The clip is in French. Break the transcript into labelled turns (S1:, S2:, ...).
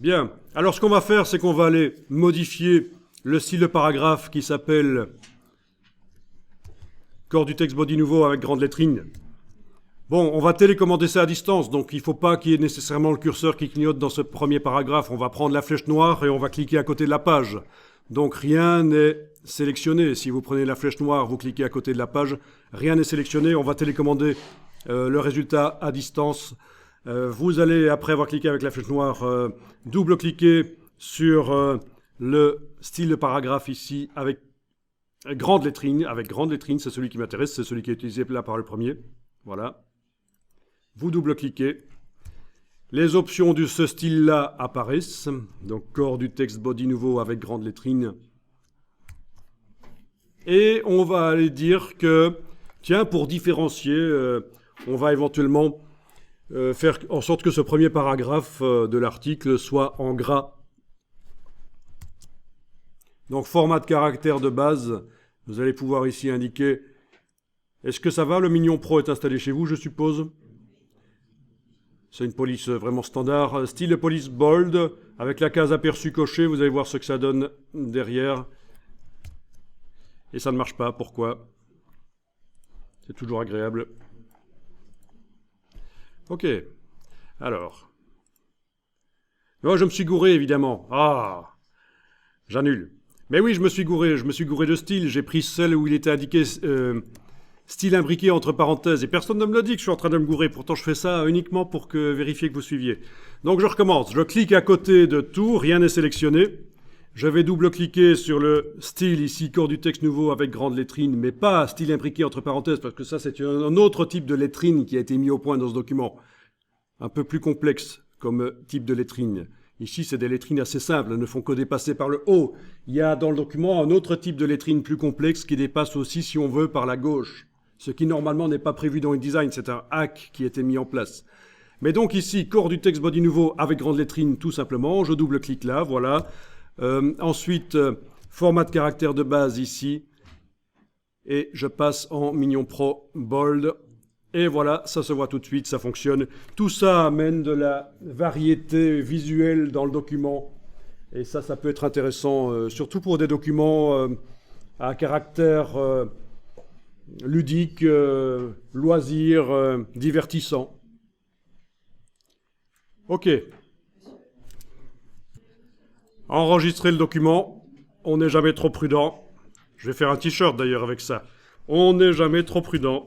S1: Bien. Alors, ce qu'on va faire, c'est qu'on va aller modifier le style de paragraphe qui s'appelle corps du texte body nouveau avec grande lettrine. Bon, on va télécommander ça à distance, donc il ne faut pas qu'il y ait nécessairement le curseur qui clignote dans ce premier paragraphe. On va prendre la flèche noire et on va cliquer à côté de la page. Donc rien n'est sélectionné. Si vous prenez la flèche noire, vous cliquez à côté de la page, rien n'est sélectionné. On va télécommander le résultat à distance. Vous allez, après avoir cliqué avec la flèche noire, double-cliquer sur le style de paragraphe ici avec grande lettrine. Avec grande lettrine, c'est celui qui m'intéresse, c'est celui qui est utilisé là par le premier. Voilà. Vous double-cliquez. Les options de ce style-là apparaissent. Donc, corps du texte body nouveau avec grande lettrine. Et on va aller dire que, tiens, pour différencier, on va éventuellement faire en sorte que ce premier paragraphe de l'article soit en gras. Donc, format de caractère de base, vous allez pouvoir ici indiquer. Est-ce que ça va? Le Mignon Pro est installé chez vous, je suppose. C'est une police vraiment standard. Style de police bold, avec la case aperçu cochée, vous allez voir ce que ça donne derrière. Et ça ne marche pas, pourquoi? C'est toujours agréable. Ok, alors. Oh, je me suis gouré, évidemment. Ah, j'annule. Mais oui, je me suis gouré de style. J'ai pris celle où il était indiqué style imbriqué entre parenthèses. Et personne ne me l'a dit que je suis en train de me gourer. Pourtant, je fais ça uniquement pour vérifier que vous suiviez. Donc, je recommence. Je clique à côté de tout. Rien n'est sélectionné. Je vais double-cliquer sur le style ici, corps du texte nouveau avec grande lettrine, mais pas style imbriqué entre parenthèses, parce que ça, c'est un autre type de lettrine qui a été mis au point dans ce document. Un peu plus complexe comme type de lettrine. Ici, c'est des lettrines assez simples, elles ne font que dépasser par le haut. Il y a dans le document un autre type de lettrine plus complexe qui dépasse aussi, si on veut, par la gauche. Ce qui normalement n'est pas prévu dans InDesign, c'est un hack qui a été mis en place. Mais donc ici, corps du texte body nouveau avec grande lettrine, tout simplement. Je double-clique là, voilà. Ensuite, format de caractère de base ici. Et je passe en Mignon Pro Bold. Et voilà, ça se voit tout de suite, ça fonctionne. Tout ça amène de la variété visuelle dans le document. Et ça peut être intéressant, surtout pour des documents à caractère ludique, loisir, divertissant. Ok. Enregistrer le document. On n'est jamais trop prudent. Je vais faire un t-shirt d'ailleurs avec ça. On n'est jamais trop prudent.